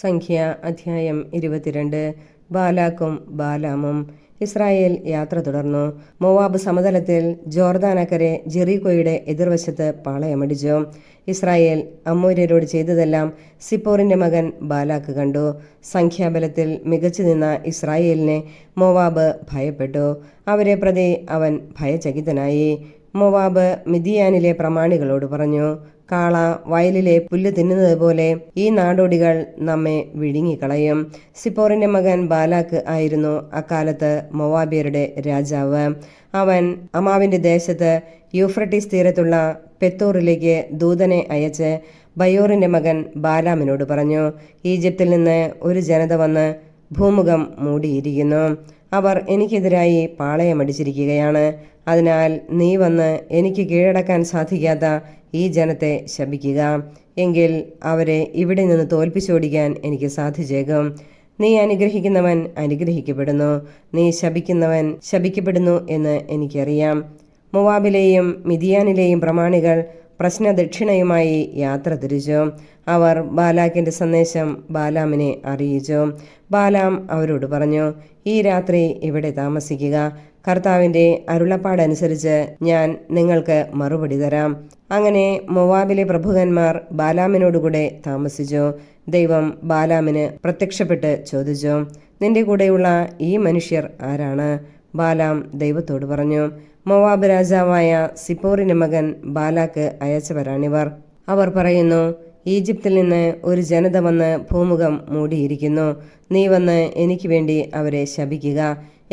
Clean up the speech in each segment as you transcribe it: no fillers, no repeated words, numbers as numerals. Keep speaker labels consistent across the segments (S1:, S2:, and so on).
S1: സംഖ്യ അധ്യായം 22. ബാലാക്കും ബാലാമും. ഇസ്രായേൽ യാത്ര തുടർന്നു. മോവാബ് സമതലത്തിൽ ജോർദാനക്കരെ ജെറീക്കോയുടെ എതിർവശത്ത് പാളയമടിച്ചു. ഇസ്രായേൽ അമ്മോര്യരോട് ചെയ്തതെല്ലാം സിപ്പോറിന്റെ മകൻ ബാലാക്ക് കണ്ടു. സംഖ്യാബലത്തിൽ മികച്ചു നിന്ന ഇസ്രായേലിനെ മോവാബ് ഭയപ്പെട്ടു. അവരെ പ്രതി അവൻ ഭയചകിതനായി. മോവാബ് മിദിയാനിലെ പ്രമാണികളോട് പറഞ്ഞു, കാള വയലിലെ പുല്ല് തിന്നുന്നത് പോലെ ഈ നാടോടികൾ നമ്മെ വിഴുങ്ങിക്കളയും. സിപ്പോറിന്റെ മകൻ ബാലാക്ക് ആയിരുന്നു അക്കാലത്ത് മോവാബിയരുടെ രാജാവ്. അവൻ അമാവിന്റെ ദേശത്ത് യൂഫ്രട്ടീസ് തീരത്തുള്ള പെത്തോറിലേക്ക് ദൂതനെ അയച്ച് ബയോറിന്റെ മകൻ ബാലാമിനോട് പറഞ്ഞു, ഈജിപ്തിൽ നിന്ന് ഒരു ജനത വന്ന് ഭൂമുഖം മൂടിയിരിക്കുന്നു. അവർ എനിക്കെതിരായി പാളയമടിച്ചിരിക്കുകയാണ്. അതിനാൽ നീ വന്ന് എനിക്ക് കീഴടക്കാൻ സാധിക്കാത്ത ഈ ജനത്തെ ശപിക്കുക. എങ്കിൽ അവരെ ഇവിടെ നിന്ന് തോൽപ്പിച്ചോടിക്കാൻ എനിക്ക് സാധിച്ചേക്കും. നീ അനുഗ്രഹിക്കുന്നവൻ അനുഗ്രഹിക്കപ്പെടുന്നു, നീ ശപിക്കുന്നവൻ ശപിക്കപ്പെടുന്നു എന്ന് എനിക്കറിയാം. മോവാബിലെയും മിദിയാനിലെയും പ്രമാണികൾ പ്രശ്നദക്ഷിണയുമായി യാത്ര തിരിച്ചു. അവർ ബാലാക്കിന്റെ സന്ദേശം ബാലാമിനെ അറിയിച്ചു. ബാലാം അവരോട് പറഞ്ഞു, ഈ രാത്രി ഇവിടെ താമസിക്കുക. കർത്താവിന്റെ അരുളപ്പാടനുസരിച്ച് ഞാൻ നിങ്ങൾക്ക് മറുപടി തരാം. അങ്ങനെ മോവാബിലെ പ്രഭുക്കന്മാർ ബാലാമിനോടുകൂടെ താമസിച്ചു. ദൈവം ബാലാമിന് പ്രത്യക്ഷപ്പെട്ട് ചോദിച്ചു, നിന്റെ കൂടെയുള്ള ഈ മനുഷ്യർ ആരാണ്? ബാലാം ദൈവത്തോട് പറഞ്ഞു, മോവാബ് രാജാവായ സിപ്പോറിന്റെ മകൻ ബാലാക്ക് അയച്ചവരാണിവർ. അവർ പറയുന്നു, ഈജിപ്തിൽ നിന്ന് ഒരു ജനത വന്ന് ഭൂമുഖം മൂടിയിരിക്കുന്നു. നീ വന്ന് എനിക്ക് വേണ്ടി അവരെ ശപിക്കുക.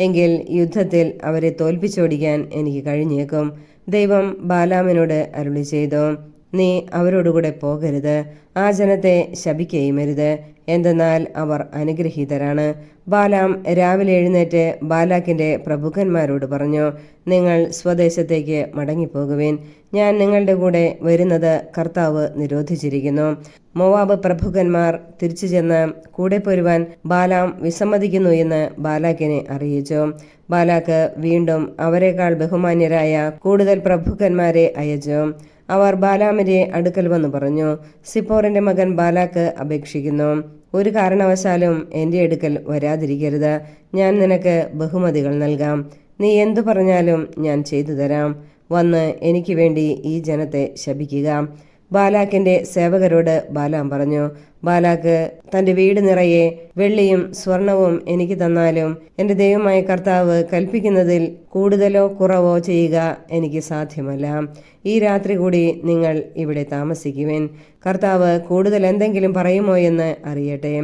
S1: എങ്കിൽ യുദ്ധത്തിൽ അവരെ തോൽപ്പിച്ചോടിക്കാൻ എനിക്ക് കഴിഞ്ഞേക്കും. ദൈവം ബാലാമിനോട് അരുളി ചെയ്തു, നീ അവരോടുകൂടെ പോകരുത്, ആ ജനത്തെ ശപിക്കുകയുമരുത്, എന്തെന്നാൽ അവർ അനുഗ്രഹീതരാണ്. ബാലാം രാവിലെ എഴുന്നേറ്റ് ബാലാക്കിന്റെ പ്രഭുക്കന്മാരോട് പറഞ്ഞു, നിങ്ങൾ സ്വദേശത്തേക്ക് മടങ്ങിപ്പോകുവിൻ. ഞാൻ നിങ്ങളുടെ കൂടെ വരുന്നത് കർത്താവ് നിരോധിച്ചിരിക്കുന്നു. മോവാബ് പ്രഭുക്കന്മാർ തിരിച്ചു ചെന്ന് കൂടെ പോരുവാൻ ബാലാം വിസമ്മതിക്കുന്നു എന്ന് ബാലാക്കിനെ അറിയിച്ചു. ബാലാക്ക് വീണ്ടും അവരെക്കാൾ ബഹുമാന്യരായ കൂടുതൽ പ്രഭുക്കന്മാരെ അയച്ചു. അവർ ബാലാമിന്റെ അടുക്കൽ വന്നു പറഞ്ഞു, സിപ്പോറിന്റെ മകൻ ബാലാക്ക് അപേക്ഷിക്കുന്നു, ഒരു കാരണവശാലും എൻ്റെ അടുക്കൽ വരാതിരിക്കരുത്. ഞാൻ നിനക്ക് ബഹുമതികൾ നൽകാം. നീ എന്തു പറഞ്ഞാലും ഞാൻ ചെയ്തു തരാം. വന്ന് എനിക്ക് വേണ്ടി ഈ ജനത്തെ ശപിക്കുക. ബാലാക്കിന്റെ സേവകരോട് ബാലാം പറഞ്ഞു, ബാലാക്ക് തന്റെ വീട് നിറയെ വെള്ളിയും സ്വർണവും എനിക്ക് തന്നാലും എൻ്റെ ദൈവമായ കർത്താവ് കൽപ്പിക്കുന്നതിൽ കൂടുതലോ കുറവോ ചെയ്യുക എനിക്ക് സാധ്യമല്ല. ഈ രാത്രി കൂടി നിങ്ങൾ ഇവിടെ താമസിക്കുവിൻ. കർത്താവ് കൂടുതൽ എന്തെങ്കിലും പറയുമോ എന്ന് അറിയട്ടെ.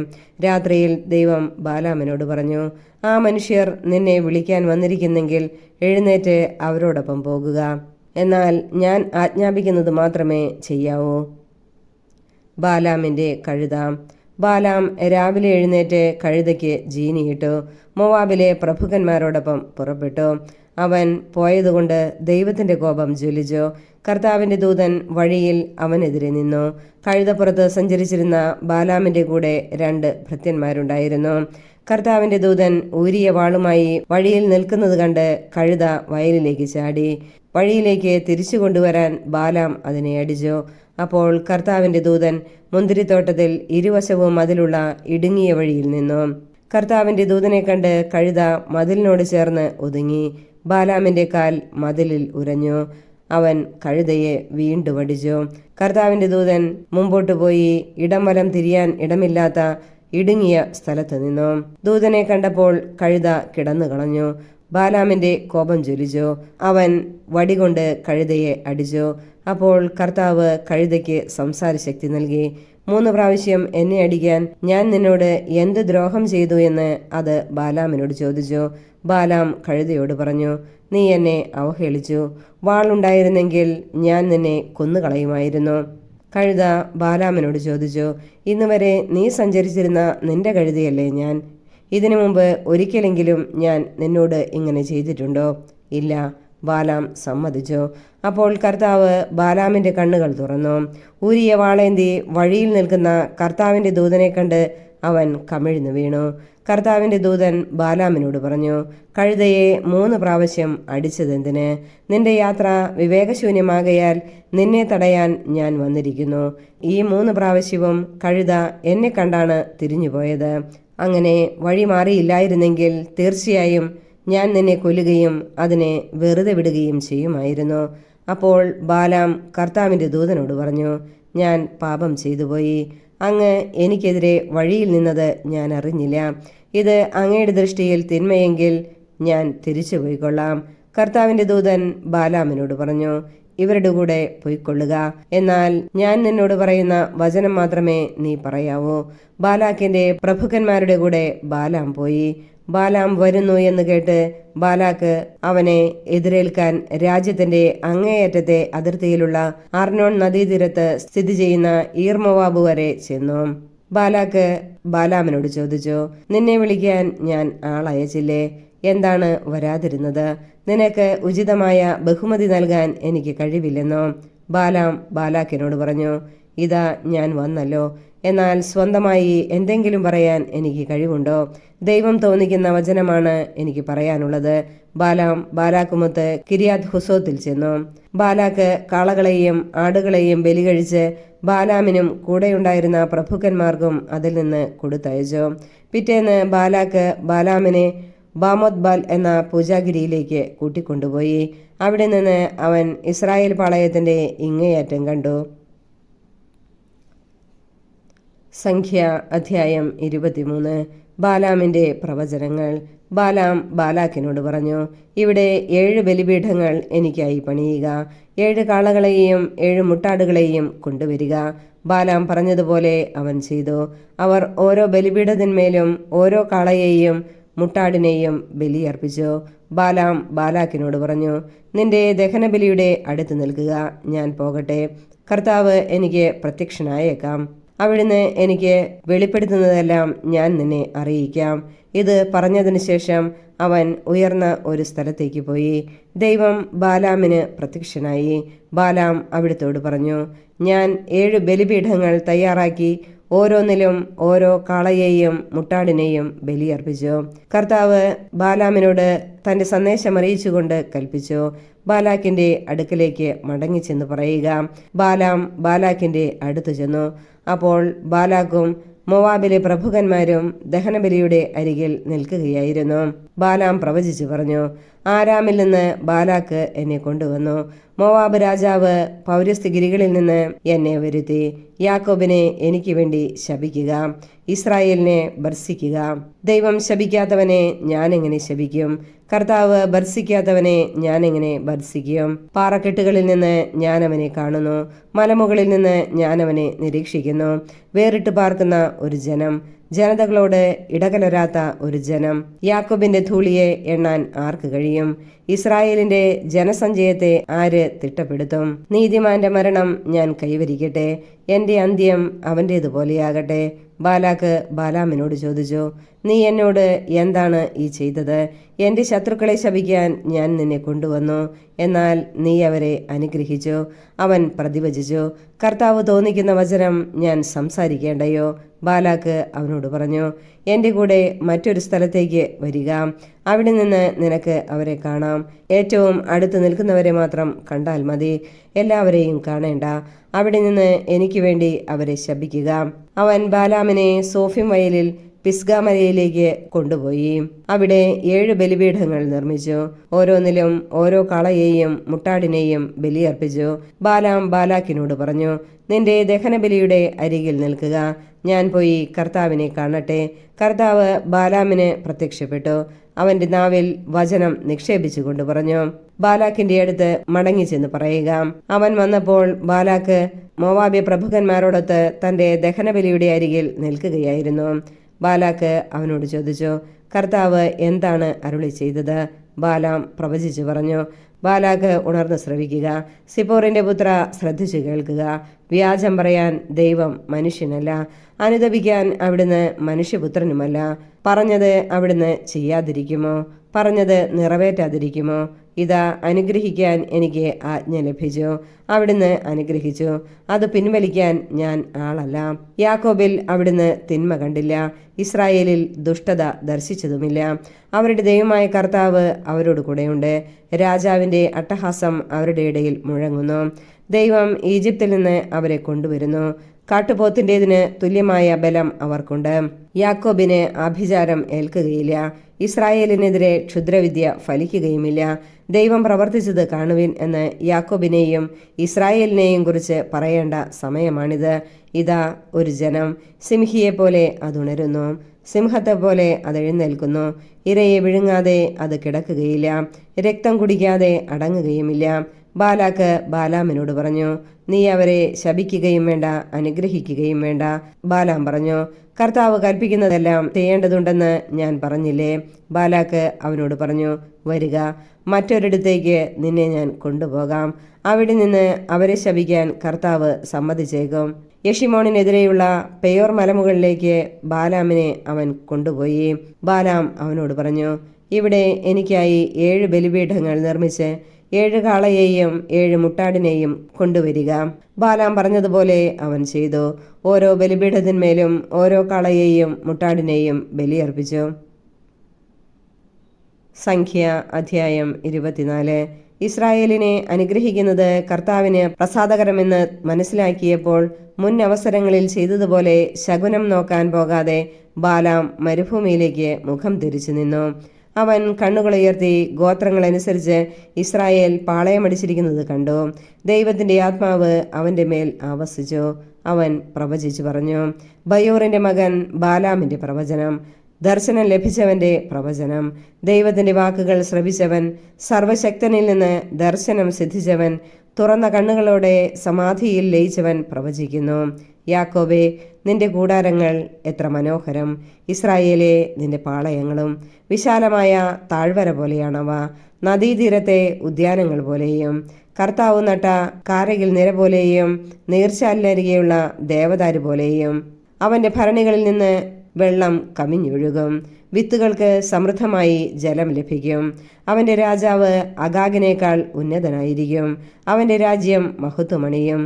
S1: രാത്രിയിൽ ദൈവം ബാലാമിനോട് പറഞ്ഞു, ആ മനുഷ്യർ നിന്നെ വിളിക്കാൻ വന്നിരിക്കുന്നെങ്കിൽ എഴുന്നേറ്റ് അവരോടൊപ്പം പോകുക. എന്നാൽ ഞാൻ ആജ്ഞാപിക്കുന്നത് മാത്രമേ ചെയ്യാവൂ. ബാലാമിന്റെ കഴുത. ബാലാം രാവിലെ എഴുന്നേറ്റ് കഴുതയ്ക്ക് ജീനിയിട്ടു മോവാബിലെ പ്രഭുക്കന്മാരോടൊപ്പം പുറപ്പെട്ടു. അവൻ പോയതുകൊണ്ട് ദൈവത്തിന്റെ കോപം ജ്വലിച്ചു. കർത്താവിന്റെ ദൂതൻ വഴിയിൽ അവനെതിരെ നിന്നു. കഴുതപ്പുറത്ത് സഞ്ചരിച്ചിരുന്ന ബാലാമിന്റെ കൂടെ 2 ഭൃത്യന്മാരുണ്ടായിരുന്നു. കർത്താവിന്റെ ദൂതൻ ഊരിയ വാളുമായി വഴിയിൽ നിൽക്കുന്നത് കണ്ട് കഴുത വയലിലേക്ക് ചാടി. വഴിയിലേക്ക് തിരിച്ചു കൊണ്ടുവരാൻ ബാലാം അതിനെ അടിച്ചു. അപ്പോൾ കർത്താവിന്റെ ദൂതൻ മുന്തിരിത്തോട്ടത്തിൽ ഇരുവശവും മതിലുള്ള ഇടുങ്ങിയ വഴിയിൽ നിന്നു. കർത്താവിന്റെ ദൂതനെ കണ്ട് കഴുത മതിലിനോട് ചേർന്ന് ഒതുങ്ങി. ബാലാമിന്റെ കാൽ മതിലിൽ ഉരഞ്ഞു. അവൻ കഴുതയെ വീണ്ടും അടിച്ചു. കർത്താവിന്റെ ദൂതൻ മുമ്പോട്ട് പോയി ഇടം വലം തിരിയാൻ ഇടമില്ലാത്ത ഇടുങ്ങിയ സ്ഥലത്ത് നിന്നു. ദൂതനെ കണ്ടപ്പോൾ കഴുത കിടന്നു കളഞ്ഞു. ബാലാമിന്റെ കോപം ജ്വലിച്ചു. അവൻ വടികൊണ്ട് കഴുതയെ അടിച്ചു. അപ്പോൾ കർത്താവ് കഴുതയ്ക്ക് സംസാരശക്തി നൽകി. 3 പ്രാവശ്യം എന്നെ അടിക്കാൻ ഞാൻ നിന്നോട് എന്ത് ദ്രോഹം ചെയ്തു എന്ന് അത് ബാലാമിനോട് ചോദിച്ചു. ബാലാം കഴുതയോട് പറഞ്ഞു, നീ എന്നെ അവഹേളിച്ചു. വാളുണ്ടായിരുന്നെങ്കിൽ ഞാൻ നിന്നെ കൊന്നുകളയുമായിരുന്നു. കഴുത ബാലാമിനോട് ചോദിച്ചു, ഇന്നുവരെ നീ സഞ്ചരിച്ചിരുന്ന നിന്റെ കഴുതയല്ലേ ഞാൻ? ഇതിനു മുമ്പ് ഒരിക്കലെങ്കിലും ഞാൻ നിന്നോട് ഇങ്ങനെ ചെയ്തിട്ടുണ്ടോ? ഇല്ല. ബാലാം സമ്മതിച്ചു. അപ്പോൾ കർത്താവ് ബാലാമിൻ്റെ കണ്ണുകൾ തുറന്നു. ഊരിയ വാളേന്തി വഴിയിൽ നിൽക്കുന്ന കർത്താവിൻ്റെ ദൂതനെ കണ്ട് അവൻ കമിഴ്ന്നു വീണു. കർത്താവിൻ്റെ ദൂതൻ ബാലാമിനോട് പറഞ്ഞു, കഴുതയെ 3 പ്രാവശ്യം അടിച്ചതെന്തിന്? നിന്റെ യാത്ര വിവേകശൂന്യമാകയാൽ നിന്നെ തടയാൻ ഞാൻ വന്നിരിക്കുന്നു. ഈ 3 പ്രാവശ്യവും കഴുത എന്നെ കണ്ടാണ് തിരിഞ്ഞുപോയത്. അങ്ങനെ വഴി മാറിയില്ലായിരുന്നെങ്കിൽ തീർച്ചയായും ഞാൻ നിന്നെ കൊല്ലുകയും അതിനെ വെറുതെ വിടുകയും ചെയ്യുമായിരുന്നു. അപ്പോൾ ബാലാം കർത്താവിൻ്റെ ദൂതനോട് പറഞ്ഞു, ഞാൻ പാപം ചെയ്തുപോയി. അങ്ങ് എനിക്കെതിരെ വഴിയിൽ നിന്നത് ഞാൻ അറിഞ്ഞില്ല. ഇത് അങ്ങയുടെ ദൃഷ്ടിയിൽ തിന്മയെങ്കിൽ ഞാൻ തിരിച്ചു പോയിക്കൊള്ളാം. കർത്താവിൻ്റെ ദൂതൻ ബാലാമിനോട് പറഞ്ഞു, ഇവരുടെ കൂടെ പോയിക്കൊള്ളുക. എന്നാൽ ഞാൻ നിന്നോട് പറയുന്ന വചനം മാത്രമേ നീ പറയാവൂ. ബാലാക്കിന്റെ പ്രഭുക്കന്മാരുടെ കൂടെ ബാലാം പോയി. ബാലാം വരുന്നു എന്ന് കേട്ട് ബാലാക്ക് അവനെ എതിരേൽക്കാൻ രാജ്യത്തിന്റെ അങ്ങേയറ്റത്തെ അതിർത്തിയിലുള്ള അർണോൺ നദീതീരത്ത് സ്ഥിതി ചെയ്യുന്ന ഈർമോവാബ് വരെ ചെന്നു. ബാലാക്ക് ബാലാമിനോട് ചോദിച്ചു, നിന്നെ വിളിക്കാൻ ഞാൻ ആളയച്ചില്ലേ? എന്താണ് വരാതിരുന്നത്? നിനക്ക് ഉചിതമായ ബഹുമതി നൽകാൻ എനിക്ക് കഴിവില്ലെന്നോ? ബാലാം ബാലാക്കിനോട് പറഞ്ഞു, ഇതാ ഞാൻ വന്നല്ലോ. എന്നാൽ സ്വന്തമായി എന്തെങ്കിലും പറയാൻ എനിക്ക് കഴിവുണ്ടോ? ദൈവം തോന്നിക്കുന്ന വചനമാണ് എനിക്ക് പറയാനുള്ളത്. ബാലാം ബാലാക്കുമൊത്ത് കിരിയാത് ഹുസോത്തിൽ ചെന്നു. ബാലാക്ക് കാളകളെയും ആടുകളെയും ബലി കഴിച്ച് ബാലാമിനും കൂടെയുണ്ടായിരുന്ന പ്രഭുക്കന്മാർക്കും അതിൽ നിന്ന് കൊടുത്തയച്ചു. പിറ്റേന്ന് ബാലാക്ക് ബാലാമിനെ ബാമോത് ബാൽ എന്ന പൂജാഗിരിയിലേക്ക് കൂട്ടിക്കൊണ്ടുപോയി. അവിടെ നിന്ന് അവൻ ഇസ്രായേൽ പാളയത്തിന്റെ ഇങ്ങേയറ്റം കണ്ടു. സംഖ്യ അധ്യായം 23. ബാലാമിന്റെ പ്രവചനങ്ങൾ. ബാലാം ബാലാക്കിനോട് പറഞ്ഞു, ഇവിടെ 7 ബലിപീഠങ്ങൾ എനിക്കായി പണിയുക. 7 കാളകളെയും 7 മുട്ടാടുകളെയും കൊണ്ടുവരിക. ബാലാം പറഞ്ഞതുപോലെ അവൻ ചെയ്തു. അവർ ഓരോ ബലിപീഠത്തിന്മേലും ഓരോ കാളയെയും മുട്ടാടിനെയും ബലിയർപ്പിച്ചു. ബാലാം ബാലാക്കിനോട് പറഞ്ഞു, നിന്റെ ദഹനബലിയുടെ അടുത്ത് നിൽക്കുക, ഞാൻ പോകട്ടെ. കർത്താവ് എനിക്ക് പ്രത്യക്ഷനായേക്കാം. അവിടുന്ന് എനിക്ക് വെളിപ്പെടുത്തുന്നതെല്ലാം ഞാൻ നിന്നെ അറിയിക്കാം. ഇത് പറഞ്ഞതിന് ശേഷം അവൻ ഉയർന്ന ഒരു സ്ഥലത്തേക്ക് പോയി. ദൈവം ബാലാമിന് പ്രത്യക്ഷനായി. ബാലാം അവിടുത്തോട് പറഞ്ഞു, ഞാൻ 7 ബലിപീഠങ്ങൾ തയ്യാറാക്കി ഓരോന്നിലും ഓരോ കാളയെയും മുട്ടാടിനെയും ബലിയർപ്പിച്ചു. കർത്താവ് ബാലാമിനോട് തന്റെ സന്ദേശം അറിയിച്ചുകൊണ്ട് കൽപ്പിച്ചു, ബാലാക്കിന്റെ അടുക്കലേക്ക് മടങ്ങിച്ചെന്ന് പറയുക. ബാലാം ബാലാക്കിന്റെ അടുത്തു ചെന്നു. അപ്പോൾ ബാലാക്കും മോവാബിലെ പ്രഭുക്കന്മാരും ദഹനബലിയുടെ അരികിൽ നിൽക്കുകയായിരുന്നു. ബാലാം പ്രവചിച്ചു പറഞ്ഞു, ആരാമിൽ നിന്ന് ബാലാക്ക് എന്നെ കൊണ്ടുവന്നു. മോവാബ് രാജാവ് പൗരസ്ത്യഗിരികളിൽ നിന്ന് എന്നെ വരുത്തി. യാക്കോബിനെ എനിക്ക് വേണ്ടി ശപിക്കുക, ഇസ്രായേലിനെ ഭർസിക്കുക. ദൈവം ശപിക്കാത്തവനെ ഞാനെങ്ങനെ ശപിക്കും? കർത്താവ് ഭർസിക്കാത്തവനെ ഞാനെങ്ങനെ ഭർസിക്കും? പാറക്കെട്ടുകളിൽ നിന്ന് ഞാൻ അവനെ കാണുന്നു, മലമുകളിൽ നിന്ന് ഞാൻ അവനെ നിരീക്ഷിക്കുന്നു. വേറിട്ട് പാർക്കുന്ന ഒരു ജനം, ജനതകളോട് ഇടകലരാത്ത ഒരു ജനം. യാക്കോബിന്റെ ധൂളിയെ എണ്ണാൻ ആർക്ക് കഴിയും? ഇസ്രായേലിന്റെ ജനസഞ്ചയത്തെ ആര് തിട്ടപ്പെടുത്തും? നീതിമാന്റെ മരണം ഞാൻ കൈവരിക്കട്ടെ, എന്റെ അന്ത്യം അവൻ്റേതുപോലെയാകട്ടെ. ബാലാക്ക് ബാലാമിനോട് ചോദിച്ചു, നീ എന്നോട് എന്താണ് ഈ ചെയ്തത്? എന്റെ ശത്രുക്കളെ ശപിക്കാൻ ഞാൻ നിന്നെ കൊണ്ടുവന്നു, എന്നാൽ നീ അവരെ അനുഗ്രഹിച്ചു. അവൻ പ്രതിവചിച്ചു, കർത്താവ് തോന്നിക്കുന്ന വചനം ഞാൻ സംസാരിക്കേണ്ടയോ? ബാലാക്ക് അവനോട് പറഞ്ഞു, എൻ്റെ കൂടെ മറ്റൊരു സ്ഥലത്തേക്ക് വരിക, അവിടെ നിന്ന് നിനക്ക് അവരെ കാണാം. ഏറ്റവും അടുത്ത് നിൽക്കുന്നവരെ മാത്രം കണ്ടാൽ മതി, എല്ലാവരെയും കാണേണ്ട. അവിടെ നിന്ന് എനിക്ക് വേണ്ടി അവരെ ശപിക്കുക. അവൻ ബാലാമിനെ സോഫിം വയലിൽ പിസ്ഗാ മലയിലേക്ക് കൊണ്ടുപോയി. അവിടെ 7 ബലിപീഠങ്ങൾ നിർമ്മിച്ചു. ഓരോന്നിലും ഓരോ കാളയെയും മുട്ടാടിനെയും ബലിയർപ്പിച്ചു. ബാലാം ബാലാക്കിനോട് പറഞ്ഞു, നിന്റെ ദഹനബലിയുടെ അരികിൽ നിൽക്കുക, ഞാൻ പോയി കർത്താവിനെ കാണട്ടെ. കർത്താവ് ബാലാമിന് പ്രത്യക്ഷപ്പെട്ടു. അവന്റെ നാവിൽ വചനം നിക്ഷേപിച്ചുകൊണ്ട് പറഞ്ഞു, ബാലാക്കിന്റെ അടുത്ത് മടങ്ങിച്ചെന്ന് പറയുക. അവൻ വന്നപ്പോൾ ബാലാക്ക് മോവാബ്യ പ്രഭുക്കന്മാരോടൊത്ത് തന്റെ ദഹനബലിയുടെ അരികിൽ നിൽക്കുകയായിരുന്നു. ബാലാക്ക് അവനോട് ചോദിച്ചു, കർത്താവ് എന്താണ് അരുളി ചെയ്തത്? ബാലാം പ്രവചിച്ചു പറഞ്ഞു. ബാലാക്ക് ഉണർന്ന് ശ്രവിക്കുക, സിപ്പോറിന്റെ പുത്ര ശ്രദ്ധിച്ചു കേൾക്കുക. വ്യാജം പറയാൻ ദൈവം മനുഷ്യനല്ല, അനുതപിക്കാൻ അവിടുന്ന് മനുഷ്യപുത്രനുമല്ല. പറഞ്ഞത് അവിടുന്ന് ചെയ്യാതിരിക്കുമോ? പറഞ്ഞത് നിറവേറ്റാതിരിക്കുമോ? ഇതാ അനുഗ്രഹിക്കാൻ എനിക്ക് ആജ്ഞ ലഭിച്ചു. അവിടുന്ന് അനുഗ്രഹിച്ചു, അത് പിൻവലിക്കാൻ ഞാൻ ആളല്ല. യാക്കോബിൽ അവിടുന്ന് തിന്മ കണ്ടില്ല, ഇസ്രായേലിൽ ദുഷ്ടത ദർശിച്ചതുമില്ല. അവരുടെ ദൈവമായ കർത്താവ് അവരോട് കൂടെയുണ്ട്. രാജാവിൻ്റെ അട്ടഹാസം അവരുടെ ഇടയിൽ മുഴങ്ങുന്നു. ദൈവം ഈജിപ്തിൽ നിന്ന് അവരെ കൊണ്ടുവരുന്നു. കാട്ടുപോത്തിൻ്റെതിന് തുല്യമായ ബലം അവർക്കുണ്ട്. യാക്കോബിന് ആഭിചാരം ഏൽക്കുകയില്ല, ഇസ്രായേലിനെതിരെ ക്ഷുദ്രവിദ്യ ഫലിക്കുകയുമില്ല. ദൈവം പ്രവർത്തിച്ചത് കാണുവിൻ എന്ന് യാക്കോബിനെയും ഇസ്രായേലിനെയും കുറിച്ച് പറയേണ്ട സമയമാണിത്. ഇതാ ഒരു ജനം, സിംഹിയെപ്പോലെ അതുണരുന്നു, സിംഹത്തെപ്പോലെ അത് എഴുന്നേൽക്കുന്നു. ഇരയെ വിഴുങ്ങാതെ അത് കിടക്കുകയില്ല, രക്തം കുടിക്കാതെ അടങ്ങുകയുമില്ല. ബാലാക്ക് ബാലാമിനോട് പറഞ്ഞു, നീ അവരെ ശപിക്കുകയും വേണ്ട, അനുഗ്രഹിക്കുകയും വേണ്ട. ബാലാം പറഞ്ഞു, കർത്താവ് കൽപ്പിക്കുന്നതെല്ലാം ചെയ്യേണ്ടതുണ്ടെന്ന് ഞാൻ പറഞ്ഞില്ലേ? ബാലാക്ക് അവനോട് പറഞ്ഞു, വരിക, മറ്റൊരിടത്തേക്ക് നിന്നെ ഞാൻ കൊണ്ടുപോകാം. അവിടെ നിന്ന് അവരെ ശപിക്കാൻ കർത്താവ് സമ്മതിച്ചേക്കും. യെഷിമോണിനെതിരെയുള്ള പെയോർ മലമുകളിലേക്ക് ബാലാമിനെ അവൻ കൊണ്ടുപോയി. ബാലാം അവനോട് പറഞ്ഞു, ഇവിടെ എനിക്കായി 7 ബലിപീഠങ്ങൾ നിർമ്മിച്ച് 7 കാളയെയും 7 മുട്ടാടിനെയും കൊണ്ടുവരിക. ബാലാം പറഞ്ഞതുപോലെ അവൻ ചെയ്തു. ഓരോ ബലിപീഠത്തിന്മേലും ഓരോ കാളയെയും മുട്ടാടിനെയും ബലിയർപ്പിച്ചു. സംഖ്യ അധ്യായം 24. ഇസ്രായേലിനെ അനുഗ്രഹിക്കുന്നത് കർത്താവിന് പ്രസാദകരമെന്ന് മനസ്സിലാക്കിയപ്പോൾ മുൻ അവസരങ്ങളിൽ ചെയ്തതുപോലെ ശകുനം നോക്കാൻ പോകാതെ ബാലാം മരുഭൂമിയിലേക്ക് മുഖം തിരിച്ചു നിന്നു. അവൻ കണ്ണുകളുയർത്തി ഗോത്രങ്ങളനുസരിച്ച് ഇസ്രായേൽ പാളയമടിച്ചിരിക്കുന്നത് കണ്ടു. ദൈവത്തിൻ്റെ ആത്മാവ് അവൻ്റെ മേൽ ആവസിച്ചു. അവൻ പ്രവചിച്ചു പറഞ്ഞു, ബയോറിൻ്റെ മകൻ ബാലാമിൻ്റെ പ്രവചനം, ദർശനം ലഭിച്ചവൻ്റെ പ്രവചനം, ദൈവത്തിൻ്റെ വാക്കുകൾ ശ്രവിച്ചവൻ, സർവശക്തനിൽ നിന്ന് ദർശനം സിദ്ധിച്ചവൻ, തുറന്ന കണ്ണുകളോടെ സമാധിയിൽ ലയിച്ചവൻ പ്രവചിക്കുന്നു. യാക്കോബേ, നിന്റെ കൂടാരങ്ങൾ എത്ര മനോഹരം, ഇസ്രായേലെ നിന്റെ പാളയങ്ങളും. വിശാലമായ താഴ്വര പോലെയാണവ, നദീതീരത്തെ ഉദ്യാനങ്ങൾ പോലെയും. കർത്താവ് നട്ട കാരകിൽ നിര പോലെയും നീർച്ചാലിനരികെയുള്ള ദേവദാരു പോലെയും. അവൻ്റെ ഭരണികളിൽ നിന്ന് വെള്ളം കവിഞ്ഞൊഴുകും, വിത്തുകൾക്ക് സമൃദ്ധമായി ജലം ലഭിക്കും. അവൻ്റെ രാജാവ് അഗാഗിനേക്കാൾ ഉന്നതനായിരിക്കും, അവൻ്റെ രാജ്യം മഹത്വമണിയും.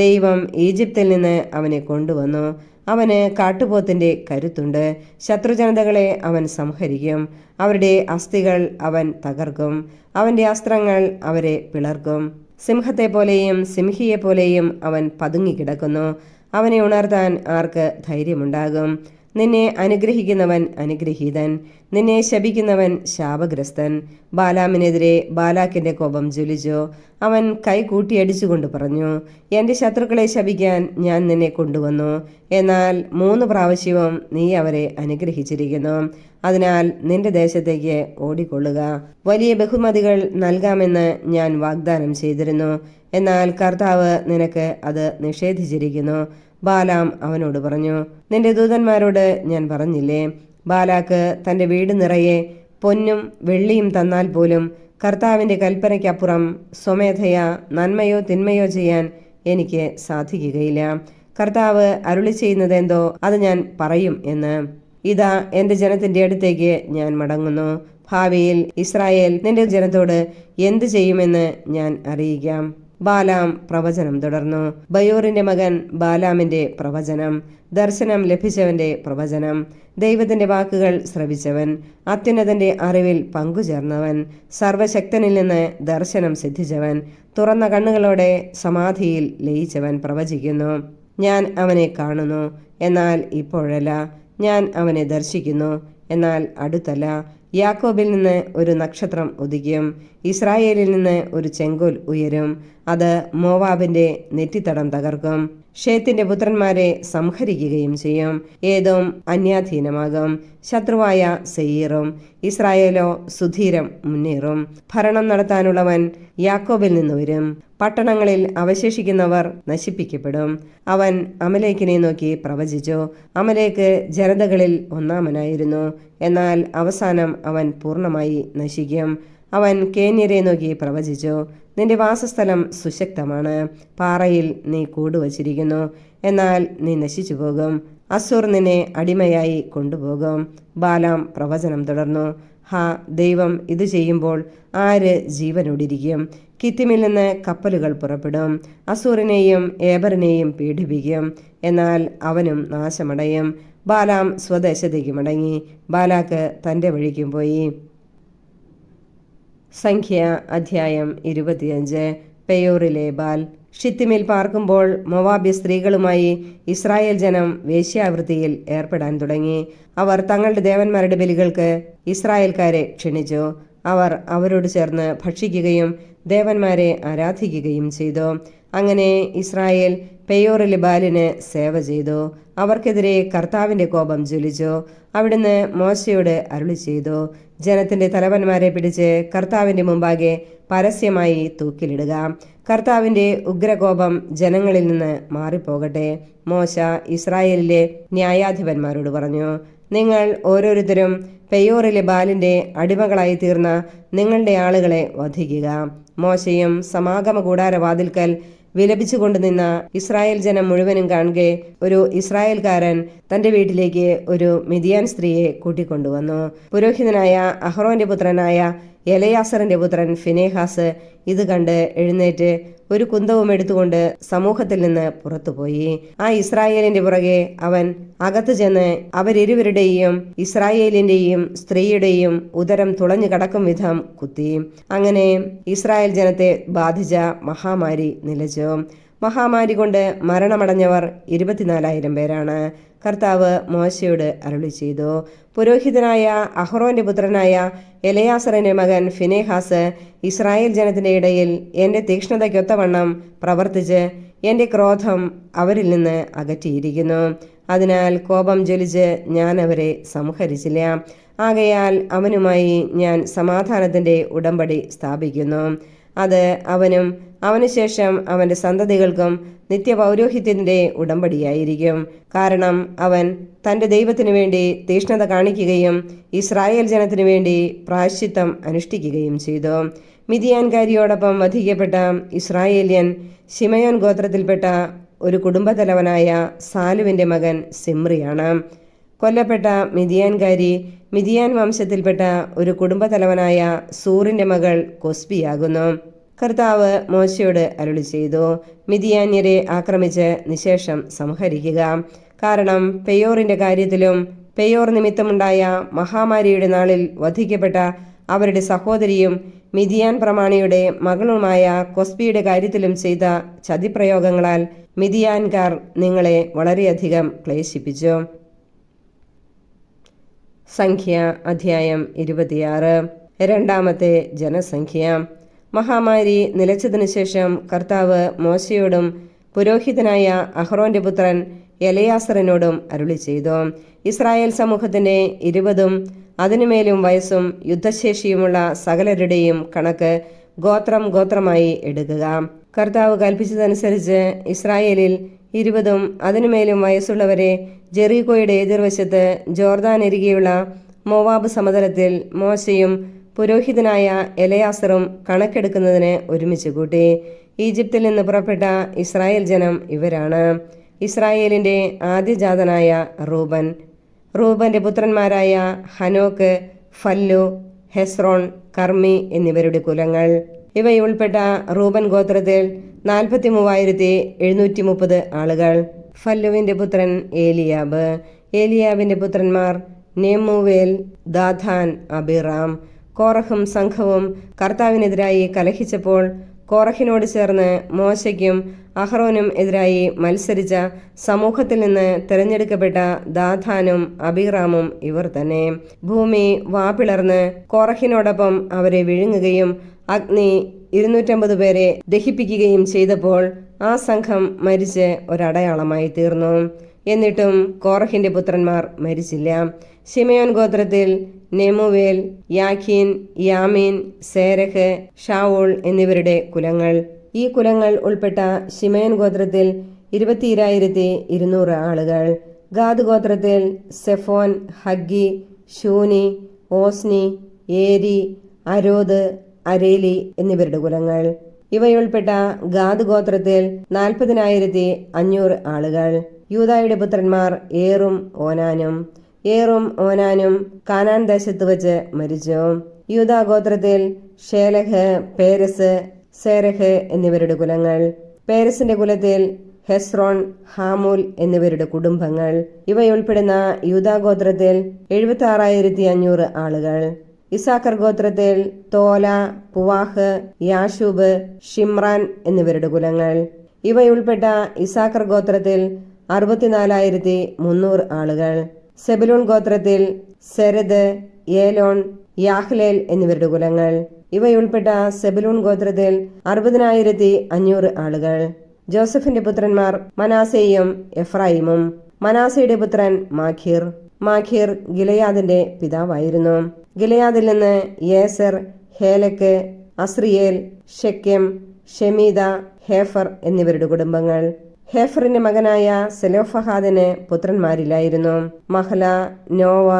S1: ദൈവം ഈജിപ്തിൽ നിന്ന് അവനെ കൊണ്ടുവന്നു. അവന് കാട്ടുപോത്തിൻ്റെ കരുത്തുണ്ട്. ശത്രുജനതകളെ അവൻ സംഹരിക്കും, അവരുടെ അസ്ഥികൾ അവൻ തകർക്കും, അവൻ്റെ അസ്ത്രങ്ങൾ അവരെ പിളർക്കും. സിംഹത്തെപ്പോലെയും സിംഹിയെപ്പോലെയും അവൻ പതുങ്ങിക്കിടക്കുന്നു. അവനെ ഉണർത്താൻ ആർക്ക് ധൈര്യമുണ്ടാകും? നിന്നെ അനുഗ്രഹിക്കുന്നവൻ അനുഗ്രഹീതൻ, നിന്നെ ശപിക്കുന്നവൻ ശാപഗ്രസ്തൻ. ബാലാമിനെതിരെ ബാലാക്കിൻ്റെ കോപം ജ്വലിച്ചു. അവൻ കൈ കൂട്ടിയടിച്ചുകൊണ്ട് പറഞ്ഞു, എൻ്റെ ശത്രുക്കളെ ശപിക്കാൻ ഞാൻ നിന്നെ കൊണ്ടുവന്നു. എന്നാൽ 3 പ്രാവശ്യവും നീ അവരെ അനുഗ്രഹിച്ചിരിക്കുന്നു. അതിനാൽ നിന്റെ ദേശത്തേക്ക് ഓടിക്കൊള്ളുക. വലിയ ബഹുമതികൾ നൽകാമെന്ന് ഞാൻ വാഗ്ദാനം ചെയ്തിരുന്നു, എന്നാൽ കർത്താവ് നിനക്ക് അത് നിഷേധിച്ചിരിക്കുന്നു. ബാലാം അവനോട് പറഞ്ഞു, നിന്റെ ദൂതന്മാരോട് ഞാൻ പറഞ്ഞില്ലേ? ബാലാക്ക് തൻ്റെ വീട് നിറയെ പൊന്നും വെള്ളിയും തന്നാൽ പോലും കർത്താവിൻ്റെ കൽപ്പനയ്ക്കപ്പുറം സ്വമേധയാ നന്മയോ തിന്മയോ ചെയ്യാൻ എനിക്ക് സാധിക്കുകയില്ല. കർത്താവ് അരുളി ചെയ്യുന്നതെന്തോ അത് ഞാൻ പറയും എന്ന്. ഇതാ എൻ്റെ ജനത്തിൻ്റെ അടുത്തേക്ക് ഞാൻ മടങ്ങുന്നു. ഭാവിയിൽ ഇസ്രായേൽ നിന്റെ ജനത്തോട് എന്ത് ചെയ്യുമെന്ന് ഞാൻ അറിയിക്കാം. ബാലാം പ്രവചനം തുടർന്നു. ബയോറിന്റെ മകൻ ബാലാമിന്റെ പ്രവചനം, ദർശനം ലഭിച്ചവന്റെ പ്രവചനം, ദൈവത്തിന്റെ വാക്കുകൾ ശ്രവിച്ചവൻ, അത്യുന്നതന്റെ അറിവിൽ പങ്കുചേർന്നവൻ, സർവശക്തനിൽ നിന്ന് ദർശനം സിദ്ധിച്ചവൻ, തുറന്ന കണ്ണുകളോടെ സമാധിയിൽ ലയിച്ചവൻ പ്രവചിക്കുന്നു. ഞാൻ അവനെ കാണുന്നു, എന്നാൽ ഇപ്പോഴല്ല. ഞാൻ അവനെ ദർശിക്കുന്നു, എന്നാൽ അടുത്തല്ല. യാക്കോബിൽ നിന്ന് ഒരു നക്ഷത്രം ഉദിക്കും, ഇസ്രായേലിൽ നിന്ന് ഒരു ചെങ്കോൽ ഉയരും. അത് മോവാബിന്റെ നെറ്റിത്തടം തകർക്കും, ഷേത്തിന്റെ പുത്രന്മാരെ സംഹരിക്കുകയും ചെയ്യും. ഏദോം അന്യാധീനമാകും, ശത്രുവായ സെയീറും. ഇസ്രായേലോ സുധീരം മുന്നേറും. ഭരണം നടത്താനുള്ളവൻ യാക്കോബിൽ നിന്ന് വരും, പട്ടണങ്ങളിൽ അവശേഷിക്കുന്നവർ നശിപ്പിക്കപ്പെടും. അവൻ അമലേക്കിനെ നോക്കി പ്രവചിച്ചു. അമലേക്ക് ജനതകളിൽ ഒന്നാമനായിരുന്നു, എന്നാൽ അവസാനം അവൻ പൂർണ്ണമായി നശിക്കും. അവൻ കേന്യരെ നോക്കി പ്രവചിച്ചു. നിന്റെ വാസസ്ഥലം സുശക്തമാണ്, പാറയിൽ നീ കൂടുവച്ചിരിക്കുന്നു, എന്നാൽ നീ നശിച്ചു പോകും. അസൂർ നിന്നെ അടിമയായി കൊണ്ടുപോകും. ബാലാം പ്രവചനം തുടർന്നു. ദൈവം ഇത് ചെയ്യുമ്പോൾ ആര് ജീവനോടിരിക്കും? കിത്തിമിൽ നിന്ന് കപ്പലുകൾ പുറപ്പെടും, അസൂറിനെയും ഏബറിനെയും പീഡിപ്പിക്കും, എന്നാൽ അവനും നാശമടയും. ബാലാം സ്വദേശത്തേക്ക് മടങ്ങി, ബാലാക്ക് തൻ്റെ വഴിക്കും പോയി. സംഖ്യ അധ്യായം 25. പെയോറിലെ ബാൽ. ഷിത്തിമിൽ പാർക്കുമ്പോൾ മൊവാബ്യ സ്ത്രീകളുമായി ഇസ്രായേൽ ജനം വേശ്യാവൃത്തിയിൽ ഏർപ്പെടാൻ തുടങ്ങി. അവർ തങ്ങളുടെ ദേവന്മാരുടെ ബലികൾക്ക് ഇസ്രായേൽക്കാരെ ക്ഷണിച്ചു. അവർ അവരോട് ചേർന്ന് ഭക്ഷിക്കുകയും ദേവന്മാരെ ആരാധിക്കുകയും ചെയ്തു. അങ്ങനെ ഇസ്രായേൽ പെയോറിലെ ബാലിന് സേവ ചെയ്തു. അവർക്കെതിരെ കർത്താവിൻ്റെ കോപം ജ്വലിച്ചു. അവിടുന്ന് മോശയോട് അരുളി ചെയ്തു, ജനത്തിൻ്റെ തലവന്മാരെ പിടിച്ച് കർത്താവിൻ്റെ മുമ്പാകെ പരസ്യമായി തൂക്കിലിടുക. കർത്താവിൻ്റെ ഉഗ്രകോപം ജനങ്ങളിൽ നിന്ന് മാറിപ്പോകട്ടെ. മോശ ഇസ്രായേലിലെ ന്യായാധിപന്മാരോട് പറഞ്ഞു, നിങ്ങൾ ഓരോരുത്തരും പെയോറിലെ ബാലിൻ്റെ അടിമകളായി തീർന്ന നിങ്ങളുടെ ആളുകളെ വധിക്കുക. മോശയും സമാഗമ കൂടാരവാതിൽക്കൽ വിലപിച്ചുകൊണ്ട് നിന്ന ഇസ്രായേൽ ജനം മുഴുവനും കാണുകെ ഒരു ഇസ്രായേൽക്കാരൻ തന്റെ വീട്ടിലേക്ക് ഒരു മിദിയാൻ സ്ത്രീയെ കൂട്ടിക്കൊണ്ടുവന്നു. പുരോഹിതനായ അഹ്റോന്റെ പുത്രനായ എലയാസറിന്റെ പുത്രൻ ഫിനെഹാസ് ഇത് കണ്ട് എഴുന്നേറ്റ് ഒരു കുന്തവും എടുത്തുകൊണ്ട് സമൂഹത്തിൽ നിന്ന് പുറത്തുപോയി. ആ ഇസ്രായേലിന്റെ പുറകെ അവൻ അകത്തു ചെന്ന് അവരിരുവരുടെയും ഇസ്രായേലിന്റെയും സ്ത്രീയുടെയും ഉദരം തുളഞ്ഞു കടക്കും വിധം കുത്തി. അങ്ങനെ ഇസ്രായേൽ ജനത്തെ ബാധിച്ച മഹാമാരി നിലച്ചു. മഹാമാരി കൊണ്ട് മരണമടഞ്ഞവർ 24,000 പേരാണ്. കർത്താവ് മോശയോട് അരുളി ചെയ്തു, പുരോഹിതനായ അഹ്റോന്റെ പുത്രനായ എലയാസറിന്റെ മകൻ ഫിനെഹാസ് ഇസ്രായേൽ ജനത്തിന്റെ ഇടയിൽ എന്റെ തീക്ഷ്ണതയ്ക്കൊത്തവണ്ണം പ്രവർത്തിച്ച് എന്റെ ക്രോധം അവരിൽ നിന്ന് അകറ്റിയിരിക്കുന്നു. അതിനാൽ കോപം ജ്വലിച്ച് ഞാൻ അവരെ സംഹരിച്ചില്ല. ആകയാൽ അവനുമായി ഞാൻ സമാധാനത്തിന്റെ ഉടമ്പടി സ്ഥാപിക്കുന്നു. അത് അവനും അവനുശേഷം അവന്റെ സന്തതികൾക്കും നിത്യപൗരോഹിത്യത്തിന്റെ ഉടമ്പടിയായിരിക്കും. കാരണം അവൻ തന്റെ ദൈവത്തിനു വേണ്ടി തീഷ്ണത കാണിക്കുകയും ഇസ്രായേൽ ജനത്തിനു വേണ്ടി പ്രായശ്ചിത്തം അനുഷ്ഠിക്കുകയും ചെയ്തു. മിദിയാൻകാരിയോടൊപ്പം വധിക്കപ്പെട്ട ഇസ്രായേല്യൻ ശിമയോൻ ഗോത്രത്തിൽപ്പെട്ട ഒരു കുടുംബത്തലവനായ സാലുവിന്റെ മകൻ സിമ്രിയാണ്. കൊല്ലപ്പെട്ട മിദിയാൻകാരി മിദിയാൻ വംശത്തിൽപ്പെട്ട ഒരു കുടുംബത്തലവനായ സൂറിന്റെ മകൾ കൊസ്ബിയാകുന്നു. കർത്താവ് മോശയോട് അരുളി ചെയ്തു, മിദിയാന്യരെ ആക്രമിച്ച് നിശേഷം സംഹരിക്കുക. കാരണം പെയോറിന്റെ കാര്യത്തിലും പെയോർ നിമിത്തമുണ്ടായ മഹാമാരിയുടെ നാളിൽ വധിക്കപ്പെട്ട അവരുടെ സഹോദരിയും മിദിയാൻ പ്രമാണിയുടെ മകളുമായ കൊസ്ബിയുടെ കാര്യത്തിലും ചെയ്ത ചതിപ്രയോഗങ്ങളാൽ മിദിയാൻകാർ നിങ്ങളെ വളരെയധികം ക്ലേശിപ്പിച്ചു. സംഖ്യ അധ്യായം 26. രണ്ടാമത്തെ ജനസംഖ്യ. മഹാമാരി നിലച്ചതിനു ശേഷം കർത്താവ് മോശയോടും പുരോഹിതനായ അഹ്റോന്റെ പുത്രൻ എലയാസറിനോടും അരുളി ചെയ്തു, ഇസ്രായേൽ സമൂഹത്തിന്റെ 20 അതിനുമേലും വയസ്സും യുദ്ധശേഷിയുമുള്ള സകലരുടെയും കണക്ക് ഗോത്രം ഗോത്രമായി എടുക്കുക. കർത്താവ് കൽപ്പിച്ചതനുസരിച്ച് ഇസ്രായേലിൽ 20 അതിനുമേലും വയസ്സുള്ളവരെ ജെറീക്കോയുടെ എതിർവശത്ത് ജോർദാനരികെയുള്ള മോവാബ് സമതലത്തിൽ മോശയും പുരോഹിതനായ എലയാസറും കണക്കെടുക്കുന്നതിന് ഒരുമിച്ച് കൂട്ടി. ഈജിപ്തിൽ നിന്ന് പുറപ്പെട്ട ഇസ്രായേൽ ജനം ഇവരാണ്. ഇസ്രായേലിന്റെ ആദ്യജാതനായ റൂബന്റെ പുത്രന്മാരായ ഹനോക്ക്, ഫല്ലു, ഹെസ്രോൺ, കർമ്മി എന്നിവരുടെ കുലങ്ങൾ. ഇവയുൾപ്പെട്ട റൂബൻ ഗോത്രത്തിൽ 43,730 ആളുകൾ. ഫല്ലുവിന്റെ പുത്രൻ ഏലിയാബ്. ഏലിയാബിന്റെ പുത്രന്മാർ നെമൂവേൽ, ദാഥാൻ, അബിറാം. കോറഹും സംഘവും കർത്താവിനെതിരായി കലഹിച്ചപ്പോൾ കോറഹിനോട് ചേർന്ന് മോശയ്ക്കും അഹ്റോനും എതിരായി മത്സരിച്ച സമൂഹത്തിൽ നിന്ന് തിരഞ്ഞെടുക്കപ്പെട്ട ദാഥാനും അബീറാമും ഇവർ തന്നെ. ഭൂമി വാപിളർന്ന് കോറഹിനോടൊപ്പം അവരെ വിഴുങ്ങുകയും അഗ്നി 250 പേരെ ദഹിപ്പിക്കുകയും ചെയ്തപ്പോൾ ആ സംഘം മരിച്ച് ഒരടയാളമായി തീർന്നു. എന്നിട്ടും കോറഹിന്റെ പുത്രന്മാർ മരിച്ചില്ല. ശിമയോൻ ഗോത്രത്തിൽ നെമുവേൽ, യാഖീൻ, യാമീൻ, സേരഹ്, ഷാവൂൾ എന്നിവരുടെ കുലങ്ങൾ. ഈ കുലങ്ങൾ ഉൾപ്പെട്ട ശിമയോൻ ഗോത്രത്തിൽ 22,200 ആളുകൾ. ഗാദ് ഗോത്രത്തിൽ സെഫോൻ, ഹഗ്ഗി, ഷൂനി, ഓസ്നി, ഏരി, അരോദ്, അരേലി എന്നിവരുടെ കുലങ്ങൾ. ഇവയുൾപ്പെട്ട ഗാദ് ഗോത്രത്തിൽ 40,500 ആളുകൾ. യൂദായുടെ പുത്രന്മാർ ഏറും ഓനാനും. ഏറും ഓനാനും കാനാൻ ദേശത്ത് വച്ച് മരിച്ചു. യൂദാ ഗോത്രത്തിൽ ഷേലഹ്, പേരസ്, സേരഹ് എന്നിവരുടെ കുലങ്ങൾ. പേരസിന്റെ കുലത്തിൽ ഹെസ്രോൺ, ഹാമൂൽ എന്നിവരുടെ കുടുംബങ്ങൾ. ഇവയുൾപ്പെടുന്ന യൂദാ ഗോത്രത്തിൽ 76,500 ആളുകൾ. ഇസാഖർ ഗോത്രത്തിൽ തോല, പുവാഹ്, യാഷൂബ്, ഷിമ്രാൻ എന്നിവരുടെ കുലങ്ങൾ. ഇവയുൾപ്പെട്ട ഇസാഖർ ഗോത്രത്തിൽ 64,300 ആളുകൾ. സെബുലൂൺ ഗോത്രത്തിൽ സെരദ്, ഏലോൺ, യാഹ്ലേൽ എന്നിവരുടെ കുലങ്ങൾ. ഇവയുൾപ്പെട്ട സെബുലൂൺ ഗോത്രത്തിൽ 60,500 ആളുകൾ. ജോസഫിന്റെ പുത്രന്മാർ മനാസെയും എഫ്രായിമും. മനാസയുടെ പുത്രൻ മാഖീർ. മാഖീർ ഗിലെയാദിന്റെ പിതാവായിരുന്നു. ഗിലെയാദിൽ നിന്ന് യേസർ, ഹേലക്ക്, അസ്രിയേൽ, ഷെക്കെം, ഷെമീദ, ഹേഫർ എന്നിവരുടെ കുടുംബങ്ങൾ. ഹേഫറിന്റെ മകനായ സെലോഫഹാദിന് പുത്രന്മാരില്ലായിരുന്നു. Mahlah, Nova,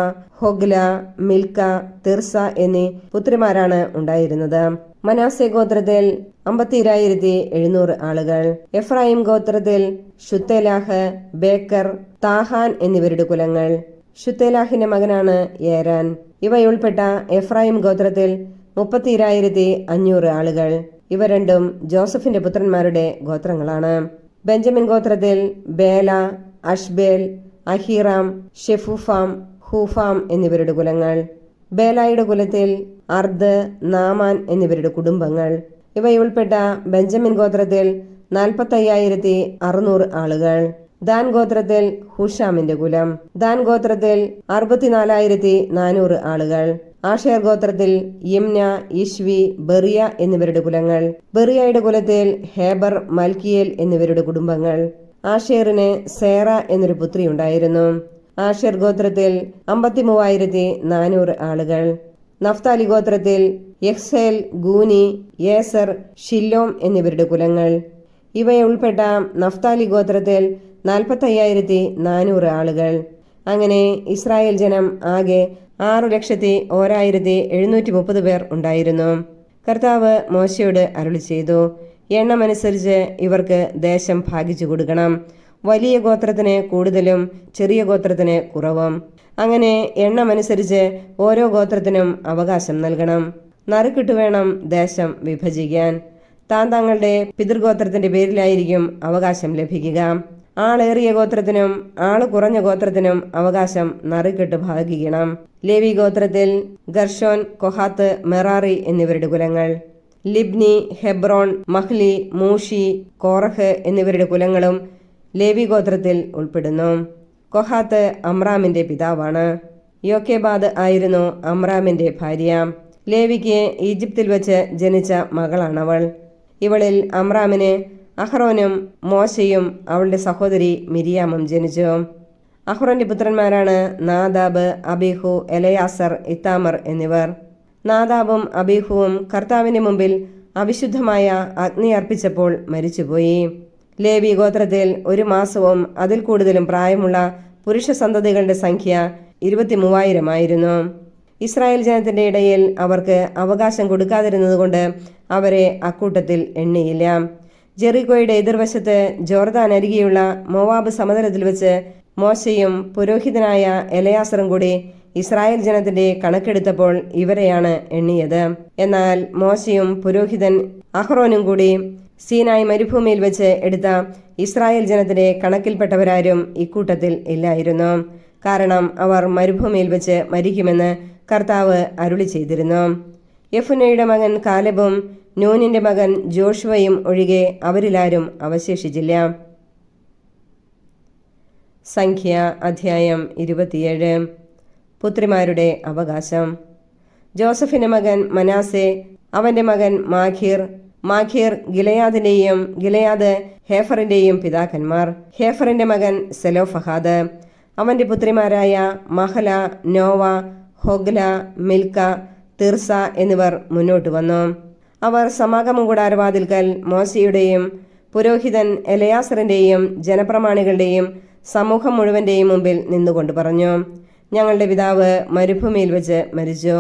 S1: Hoglah, Milkha, Tirzah എന്നീ പുത്രിമാരാണ് ഉണ്ടായിരുന്നത്. മനാസെ ഗോത്രത്തിൽ 52,700 ആളുകൾ. എഫ്രായിം ഗോത്രത്തിൽ ഷുത്തേലാഹ്, ബേക്കർ, താഹാൻ എന്നിവരുടെ കുലങ്ങൾ. ഷുത്തേലാഹിന്റെ മകനാണ് ഏരാൻ. ഇവയുൾപ്പെട്ട എഫ്രായിം ഗോത്രത്തിൽ 32,500 ആളുകൾ. ഇവ രണ്ടും ജോസഫിന്റെ പുത്രന്മാരുടെ ഗോത്രങ്ങളാണ്. ബെഞ്ചമിൻ ഗോത്രത്തിൽ ബേല, അഷ്ബേൽ, അഹീറാം, ഷെഫുഫാം, ഹൂഫാം എന്നിവരുടെ കുലങ്ങൾ. ബേലായുടെ കുലത്തിൽ അർദ്, നാമാൻ എന്നിവരുടെ കുടുംബങ്ങൾ. ഇവയുൾപ്പെട്ട ബെഞ്ചമിൻ ഗോത്രത്തിൽ 45,600 ആളുകൾ. ദാൻ ഗോത്രത്തിൽ ഹുഷാമിന്റെ കുലം. ദാൻ ഗോത്രത്തിൽ 64,400 ആളുകൾ. ആഷേർ ഗോത്രത്തിൽ യിമ്ന, ഇഷ്വി, ബെറിയ എന്നിവരുടെ കുലങ്ങൾ. ബെറിയയുടെ കുലത്തിൽ ഹേബർ, മൽക്കിയേൽ എന്നിവരുടെ കുടുംബങ്ങൾ. ആഷേറിന് സേറ എന്നൊരു പുത്രി ഉണ്ടായിരുന്നു. ആഷേർ ഗോത്രത്തിൽ 53,400 ആളുകൾ. നഫ്താലി ഗോത്രത്തിൽ യഹ്സേൽ, ഗൂനി, യേസർ, ഷില്ലോം എന്നിവരുടെ കുലങ്ങൾ. ഇവയുൾപ്പെട്ട നഫ്താലി ഗോത്രത്തിൽ 45,400 ആളുകൾ. അങ്ങനെ ഇസ്രായേൽ ജനം ആകെ 6,01,730 പേർ ഉണ്ടായിരുന്നു. കർത്താവ് മോശയോട് അരുളി ചെയ്തു, എണ്ണമനുസരിച്ച് ഇവർക്ക് ദേശം ഭാഗിച്ചു കൊടുക്കണം. വലിയ ഗോത്രത്തിന് കൂടുതലും ചെറിയ ഗോത്രത്തിന് കുറവും. അങ്ങനെ എണ്ണമനുസരിച്ച് ഓരോ ഗോത്രത്തിനും അവകാശം നൽകണം. നറുക്കിട്ട് വേണം ദേശം വിഭജിക്കാൻ. തങ്ങളുടെ പിതൃഗോത്രത്തിന്റെ പേരിലായിരിക്കും അവകാശം ലഭിക്കുക. ആളേറിയ ഗോത്രത്തിനും ആള് കുറഞ്ഞ ഗോത്രത്തിനും അവകാശം നറുക്കിട്ട് ഭാഗിക്കണം. ലേവി ഗോത്രത്തിൽ ഗർഷോൻ, കൊഹാത്ത്, മെറാറി എന്നിവരുടെ കുലങ്ങൾ. ലിബ്നി, ഹെബ്രോൺ, മഹ്ലി, മൂഷി, കോറഹ് എന്നിവരുടെ കുലങ്ങളും ലേവി ഗോത്രത്തിൽ ഉൾപ്പെടുന്നു. കൊഹാത്ത് അമ്രാമിന്റെ പിതാവാണ്. യോക്കേബാദ് ആയിരുന്നു അമ്രാമിന്റെ ഭാര്യ. ലേവിക്ക് ഈജിപ്തിൽ വെച്ച് ജനിച്ച മകളാണവൾ. ഇവളിൽ അമ്രാമിന് അഹ്റോനും മോശയും അവളുടെ സഹോദരി മിരിയാമും ജനിച്ചു. അഹ്റോന്റെ പുത്രന്മാരാണ് നാദാബ്, അബീഹു, എലയാസർ, ഇത്താമർ എന്നിവർ. നാദാബും അബീഹുവും കർത്താവിന്റെ മുമ്പിൽ അവിശുദ്ധമായ അഗ്നി അർപ്പിച്ചപ്പോൾ മരിച്ചുപോയി. ലേവി ഗോത്രത്തിൽ 1 മാസവും അതിൽ കൂടുതലും പ്രായമുള്ള പുരുഷ സന്തതികളുടെ സംഖ്യ 23,000 ആയിരുന്നു. ഇസ്രായേൽ ജനത്തിന്റെ ഇടയിൽ അവർക്ക് അവകാശം കൊടുക്കാതിരുന്നതുകൊണ്ട് അവരെ അക്കൂട്ടത്തിൽ എണ്ണിയില്ല. ജെറിക്കോയുടെ എതിർവശത്ത് ജോർദാൻ അരികെയുള്ള മോവാബ് സമതലത്തിൽ വെച്ച് മോശയും പുരോഹിതനായ എലയാസറും കൂടി ഇസ്രായേൽ ജനത്തിന്റെ കണക്കെടുത്തപ്പോൾ ഇവരെയാണ് എണ്ണിയത്. എന്നാൽ മോശയും പുരോഹിതൻ അഹ്റോനും കൂടി സീനായ് മരുഭൂമിയിൽ വെച്ച് എടുത്ത ഇസ്രായേൽ ജനത്തിന്റെ കണക്കിൽപ്പെട്ടവരാരും ഇക്കൂട്ടത്തിൽ ഇല്ലായിരുന്നു. കാരണം അവർ മരുഭൂമിയിൽ വെച്ച് മരിക്കുമെന്ന് കർത്താവ് അരുളി ചെയ്തിരുന്നു. യെഫുന്നയുടെ മകൻ കാലെബും നൂനിന്റെ മകൻ ജോഷുവയും ഒഴികെ അവരിലാരും അവശേഷിച്ചില്ല. സംഖ്യ അധ്യായം 27. പുത്രിമാരുടെ അവകാശം. ജോസഫിന്റെ മകൻ മനാസെ, അവന്റെ മകൻ മാഖീർ. മാഖീർ ഗിലെയാദിന്റെയും ഗിലെയാദ് ഹേഫറിന്റെയും പിതാക്കന്മാർ. ഹേഫറിന്റെ മകൻ സെലോഫഹാദ്. അവന്റെ പുത്രിമാരായ മഹല, നോവ, ഹൊഗ്ല, മിൽക്ക, തിർസ എന്നിവർ മുന്നോട്ട് വന്നു. അവർ സമാഗമ കൂടാരവാതിൽക്കൽ മോശയുടെയും പുരോഹിതൻ എലയാസറിന്റെയും ജനപ്രമാണികളുടെയും സമൂഹം മുഴുവന്റെയും മുമ്പിൽ നിന്നുകൊണ്ട് പറഞ്ഞു, ഞങ്ങളുടെ പിതാവ് മരുഭൂമിയിൽ വെച്ച് മരിച്ചു.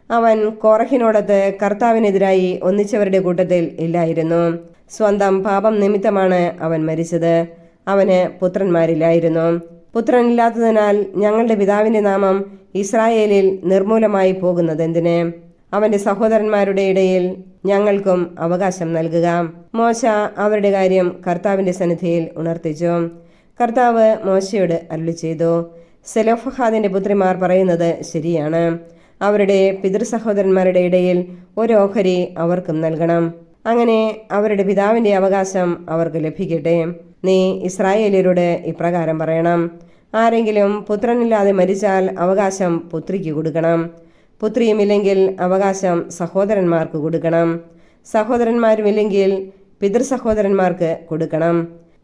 S1: അവൻ കോറഹിനോടൊത്ത് കർത്താവിനെതിരായി ഒന്നിച്ചവരുടെ കൂട്ടത്തിൽ ഇല്ലായിരുന്നു. സ്വന്തം പാപം നിമിത്തമാണ് അവൻ മരിച്ചത്. അവന് പുത്രന്മാരില്ലായിരുന്നു. പുത്രനില്ലാത്തതിനാൽ ഞങ്ങളുടെ പിതാവിന്റെ നാമം ഇസ്രായേലിൽ നിർമൂലമായി പോകുന്നതെന്തിന്? അവന്റെ സഹോദരന്മാരുടെ ഇടയിൽ ഞങ്ങൾക്കും അവകാശം നൽകുക. മോശ അവരുടെ കാര്യം കർത്താവിന്റെ സന്നിധിയിൽ ഉണർത്തിച്ചു. കർത്താവ് മോശയോട് അരുളി ചെയ്തു, സെലോഫഹാദിന്റെ പുത്രിമാർ പറയുന്നത് ശരിയാണ്. അവരുടെ പിതൃസഹോദരന്മാരുടെ ഇടയിൽ ഒരു ഓഹരി അവർക്കും നൽകണം. അങ്ങനെ അവരുടെ പിതാവിന്റെ അവകാശം അവർക്ക് ലഭിക്കട്ടെ. നീ ഇസ്രായേല്യരോട് ഇപ്രകാരം പറയണം: ആരെങ്കിലും പുത്രനില്ലാതെ മരിച്ചാൽ അവകാശം പുത്രിക്ക് കൊടുക്കണം. പുത്രിയുമില്ലെങ്കിൽ അവകാശം സഹോദരന്മാർക്ക് കൊടുക്കണം. സഹോദരന്മാരുമില്ലെങ്കിൽ പിതൃസഹോദരന്മാർക്ക് കൊടുക്കണം.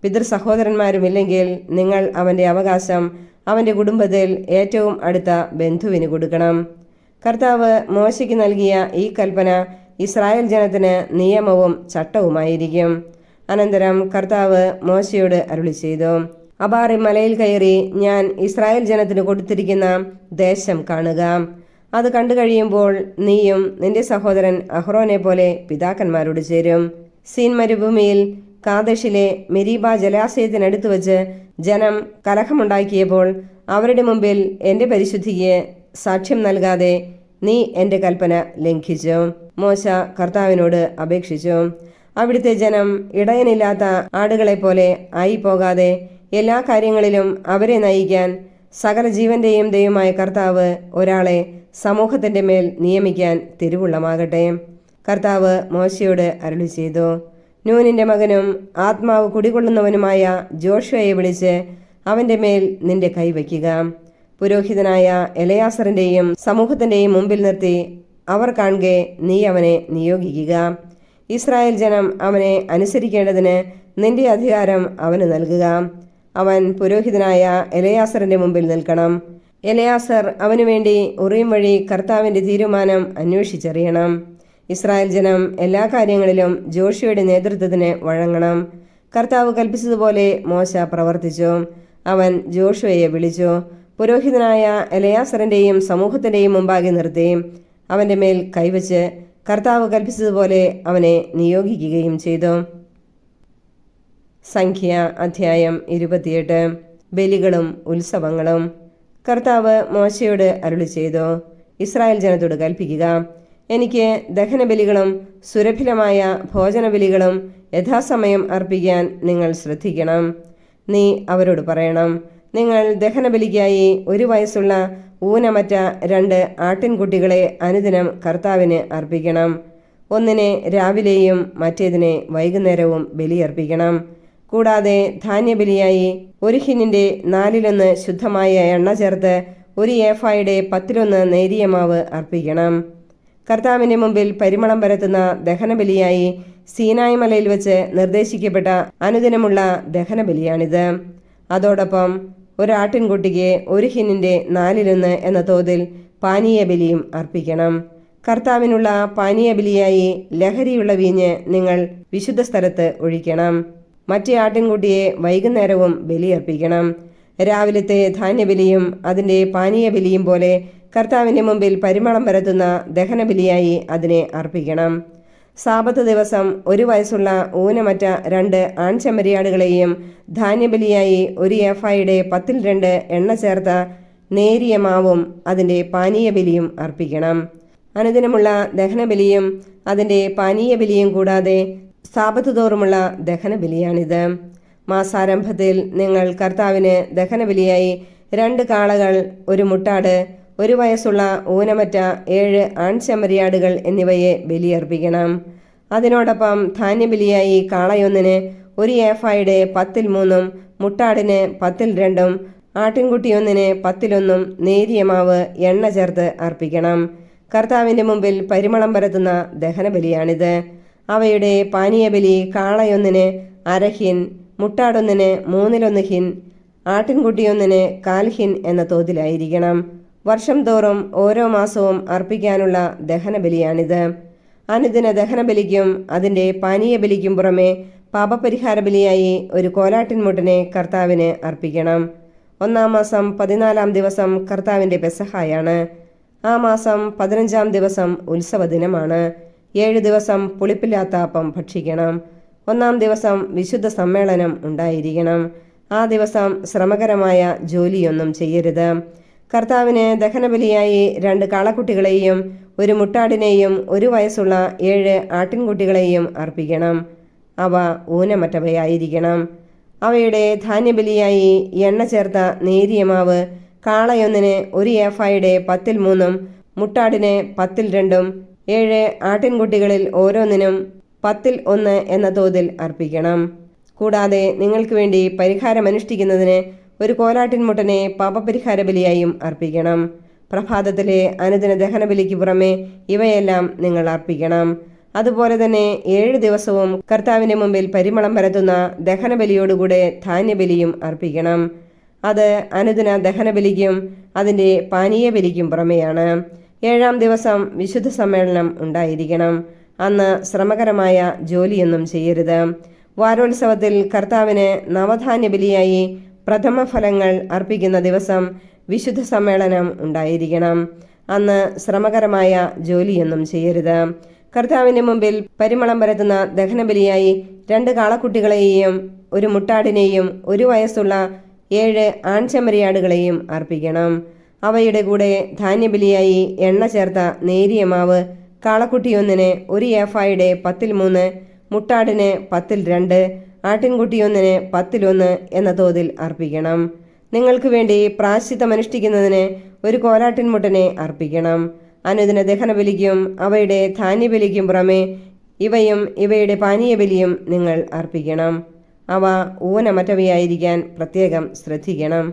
S1: പിതൃസഹോദരന്മാരുമില്ലെങ്കിൽ നിങ്ങൾ അവന്റെ അവകാശം അവന്റെ കുടുംബത്തിൽ ഏറ്റവും അടുത്ത ബന്ധുവിന് കൊടുക്കണം. കർത്താവ് മോശയ്ക്ക് നൽകിയ ഈ കൽപ്പന ഇസ്രായേൽ ജനത്തിന് നിയമവും ചട്ടവുമായിരിക്കും. അനന്തരം കർത്താവ് മോശയോട് അരുളി ചെയ്തു, അബാറി മലയിൽ കയറി ഞാൻ ഇസ്രായേൽ ജനത്തിന് കൊടുത്തിരിക്കുന്ന ദേശം കാണുക. അത് കണ്ടു കഴിയുമ്പോൾ നീയും നിന്റെ സഹോദരൻ അഹ്റോനെ പോലെ പിതാക്കന്മാരോട് ചേരും. സീൻ മരുഭൂമിയിൽ കാദേശിലെ മെരീബ ജലാശയത്തിനടുത്ത് വച്ച് ജനം കലഹമുണ്ടാക്കിയപ്പോൾ അവരുടെ മുമ്പിൽ എൻ്റെ പരിശുദ്ധിക്ക് സാക്ഷ്യം നൽകാതെ നീ എൻ്റെ കൽപ്പന ലംഘിച്ചു. മോശ കർത്താവിനോട് അപേക്ഷിച്ചു. അവിടുത്തെ ജനം ഇടയനില്ലാത്ത ആടുകളെപ്പോലെ ആയിപ്പോകാതെ എല്ലാ കാര്യങ്ങളിലും അവരെ നയിക്കാൻ സകല ജീവന്റെയും ദൈവമായ കർത്താവ് ഒരാളെ സമൂഹത്തിന്റെ മേൽ നിയമിക്കാൻ തിരുവുള്ളമാകട്ടെ. കർത്താവ് മോശയോട് അരുളി ചെയ്തു, നൂനിന്റെ മകനും ആത്മാവ് കുടികൊള്ളുന്നവനുമായ ജോഷുവയെ വിളിച്ച് അവന്റെ മേൽ നിന്റെ കൈവയ്ക്കുക. പുരോഹിതനായ എലയാസറിന്റെയും സമൂഹത്തിന്റെയും മുമ്പിൽ നിർത്തി അവർ കാണുകെ നീ അവനെ നിയോഗിക്കുക. ഇസ്രായേൽ ജനം അവനെ അനുസരിക്കേണ്ടതിന് നിന്റെ അധികാരം അവന് നൽകുക. അവൻ പുരോഹിതനായ എലയാസറിന്റെ മുമ്പിൽ നിൽക്കണം. എലയാസർ അവനു വേണ്ടി ഉറീം വഴി കർത്താവിന്റെ തീരുമാനം അന്വേഷിച്ചറിയണം. ഇസ്രായേൽ ജനം എല്ലാ കാര്യങ്ങളിലും ജോഷുവയുടെ നേതൃത്വത്തിന് വഴങ്ങണം. കർത്താവ് കൽപ്പിച്ചതുപോലെ മോശ പ്രവർത്തിച്ചു. അവൻ ജോഷുവയെ വിളിച്ചു. പുരോഹിതനായ എലയാസറിന്റെയും സമൂഹത്തിന്റെയും മുമ്പാകെ നിർത്തി അവന്റെ മേൽ കൈവച്ച് കർത്താവ് കൽപ്പിച്ചതുപോലെ അവനെ നിയോഗിക്കുകയും ചെയ്തു. സംഖ്യ അധ്യായം 28. ബലികളും ഉത്സവങ്ങളും. കർത്താവ് മോശയോട് അരുളി ചെയ്തു, ഇസ്രായേൽ ജനത്തോട് കൽപ്പിക്കുക, എനിക്ക് ദഹനബലികളും സുരഭിലമായ ഭോജനബലികളും യഥാസമയം അർപ്പിക്കാൻ നിങ്ങൾ ശ്രദ്ധിക്കണം. നീ അവരോട് പറയണം, നിങ്ങൾ ദഹനബലിക്കായി 1 വയസ്സുള്ള ഊനമറ്റ 2 ആട്ടിൻകുട്ടികളെ അനുദിനം കർത്താവിന് അർപ്പിക്കണം. ഒന്നിനെ രാവിലെയും മറ്റേതിനെ വൈകുന്നേരവും ബലിയർപ്പിക്കണം. കൂടാതെ ധാന്യബലിയായി 1 ഹിന്നിന്റെ 4/1 ശുദ്ധമായ എണ്ണ ചേർത്ത് 1 ഏഫായുടെ 10/1 നേരിയ മാവ് അർപ്പിക്കണം. കർത്താവിന്റെ മുമ്പിൽ പരിമളം പരത്തുന്ന ദഹനബലിയായി സീനായ് മലയിൽ വെച്ച് നിർദ്ദേശിക്കപ്പെട്ട അനുദിനമുള്ള ദഹനബലിയാണിത്. അതോടൊപ്പം 1 ആട്ടിൻകുട്ടിക്ക് 1 ഹിന്നിന്റെ 4/1 എന്ന തോതിൽ പാനീയ ബലിയും അർപ്പിക്കണം. കർത്താവിനുള്ള പാനീയ ബലിയായി ലഹരിയുള്ള വീഞ്ഞ് നിങ്ങൾ വിശുദ്ധ സ്ഥലത്ത് ഒഴിക്കണം. മറ്റേ ആട്ടിൻകുട്ടിയെ വൈകുന്നേരവും ബലിയർപ്പിക്കണം. രാവിലത്തെ ധാന്യബലിയും അതിൻ്റെ പാനീയ ബലിയും പോലെ കർത്താവിൻ്റെ മുമ്പിൽ പരിമളം പരത്തുന്ന ദഹനബലിയായി അതിനെ അർപ്പിക്കണം. സാബത്ത് ദിവസം 1 വയസ്സുള്ള ഊനമറ്റ 2 ആൺചെമ്മരിയാടുകളെയും ധാന്യബലിയായി 1 ഏഫായുടെ 10/2 എണ്ണ ചേർത്ത നേരിയ മാവും അതിൻ്റെ പാനീയ ബലിയും അർപ്പിക്കണം. അനുദിനമുള്ള ദഹനബലിയും അതിൻ്റെ പാനീയ ബലിയും കൂടാതെ സാബത്ത് തോറുമുള്ള ദഹനബലിയാണിത്. മാസാരംഭത്തിൽ നിങ്ങൾ കർത്താവിന് ദഹനബലിയായി 2 കാളകൾ, 1 മുട്ടാട്, 1 വയസ്സുള്ള ഊനമറ്റ 7 ആൺചെമ്മരിയാടുകൾ എന്നിവയെ ബലിയർപ്പിക്കണം. അതിനോടൊപ്പം ധാന്യബലിയായി കാളയൊന്നിന് 1 ഏഫായുടെ 10/3, മുട്ടാടിന് 10/2, ആട്ടിൻകുട്ടിയൊന്നിന് 10/1 നേരിയ മാവ് എണ്ണ ചേർത്ത് അർപ്പിക്കണം. കർത്താവിൻ്റെ മുമ്പിൽ പരിമളം പരത്തുന്ന ദഹനബലിയാണിത്. അവയുടെ പാനീയബലി കാളയൊന്നിന് 1/2 ഹിൻ, മുട്ടാടൊന്നിന് 1/3 ഹിൻ, ആട്ടിൻകുട്ടിയൊന്നിന് 1/4 ഹിൻ എന്ന തോതിലായിരിക്കണം. വർഷം തോറും ഓരോ മാസവും അർപ്പിക്കാനുള്ള ദഹനബലിയാണിത്. അനുദിന ദഹനബലിക്കും അതിൻ്റെ പാനീയ ബലിക്കും പുറമെ പാപപരിഹാര ബലിയായി 1 കോലാട്ടിൻമുട്ടനെ കർത്താവിന് അർപ്പിക്കണം. 1-ാം മാസം 14-ാം ദിവസം കർത്താവിൻ്റെ പെസഹായാണ്. ആ മാസം 15-ാം ദിവസം ഉത്സവ ദിനമാണ്. 7 ദിവസം പുളിപ്പില്ലാത്ത അപ്പം ഭക്ഷിക്കണം. 1-ാം ദിവസം വിശുദ്ധ സമ്മേളനം ഉണ്ടായിരിക്കണം. ആ ദിവസം ശ്രമകരമായ ജോലിയൊന്നും ചെയ്യരുത്. കർത്താവിന് ദഹനബലിയായി 2 കാളക്കുട്ടികളെയും 1 മുട്ടാടിനെയും 1 വയസ്സുള്ള 7 ആട്ടിൻകുട്ടികളെയും അർപ്പിക്കണം. അവ ഊനമറ്റവയായിരിക്കണം. അവയുടെ ധാന്യബലിയായി എണ്ണ ചേർത്ത നേരിയ മാവ് കാളയൊന്നിന് 1 ഏഫായുടെ 10-3, മുട്ടാടിന് 10-2, 7 ആട്ടിൻകുട്ടികളിൽ ഓരോന്നിനും 10-1 എന്ന തോതിൽ അർപ്പിക്കണം. കൂടാതെ നിങ്ങൾക്ക് വേണ്ടി പരിഹാരമനുഷ്ഠിക്കുന്നതിന് 1 കോലാട്ടിൻമുട്ടനെ പാപപരിഹാര ബലിയായും അർപ്പിക്കണം. പ്രഭാതത്തിലെ അനുദിന ദഹനബലിക്ക് പുറമെ ഇവയെല്ലാം നിങ്ങൾ അർപ്പിക്കണം. അതുപോലെ തന്നെ 7 ദിവസവും കർത്താവിന്റെ മുമ്പിൽ പരിമളം പരത്തുന്ന ദഹനബലിയോടുകൂടെ ധാന്യബലിയും അർപ്പിക്കണം. അത് അനുദിന ദഹനബലിക്കും അതിൻ്റെ പാനീയ ബലിക്കും പുറമെയാണ്. 7-ാം ദിവസം വിശുദ്ധ സമ്മേളനം ഉണ്ടായിരിക്കണം. അന്ന് ശ്രമകരമായ ജോലിയൊന്നും ചെയ്യരുത്. വാരോത്സവത്തിൽ കർത്താവിന് നവധാന്യ ബലിയായി പ്രഥമ ഫലങ്ങൾ അർപ്പിക്കുന്ന ദിവസം വിശുദ്ധ സമ്മേളനം ഉണ്ടായിരിക്കണം. അന്ന് ശ്രമകരമായ ജോലിയൊന്നും ചെയ്യരുത്. കർത്താവിൻ്റെ മുമ്പിൽ പരിമളം പരത്തുന്ന ദഹനബലിയായി 2 കാളക്കുട്ടികളെയും 1 മുട്ടാടിനെയും 1 വയസ്സുള്ള 7 ആൺചെമ്മരിയാടുകളെയും അർപ്പിക്കണം. അവയുടെ കൂടെ ധാന്യബലിയായി എണ്ണ ചേർത്ത നേരിയ മാവ് കാളക്കുട്ടിയൊന്നിന് 1 ഏഫായുടെ 10-3, മുട്ടാടിന് 10-2, ആട്ടിൻകുട്ടിയൊന്നിന് 10-1 എന്ന തോതിൽ അർപ്പിക്കണം. നിങ്ങൾക്ക് വേണ്ടി പ്രായശ്ചിത്തമനുഷ്ഠിക്കുന്നതിന് 1 കോലാട്ടിൻമുട്ടനെ അർപ്പിക്കണം. അനുദിന ദഹനബലിക്കും അവയുടെ ധാന്യബലിക്കും പുറമെ ഇവയും ഇവയുടെ പാനീയബലിയും നിങ്ങൾ അർപ്പിക്കണം. അവ ഊനമറ്റവയായിരിക്കാൻ പ്രത്യേകം ശ്രദ്ധിക്കണം.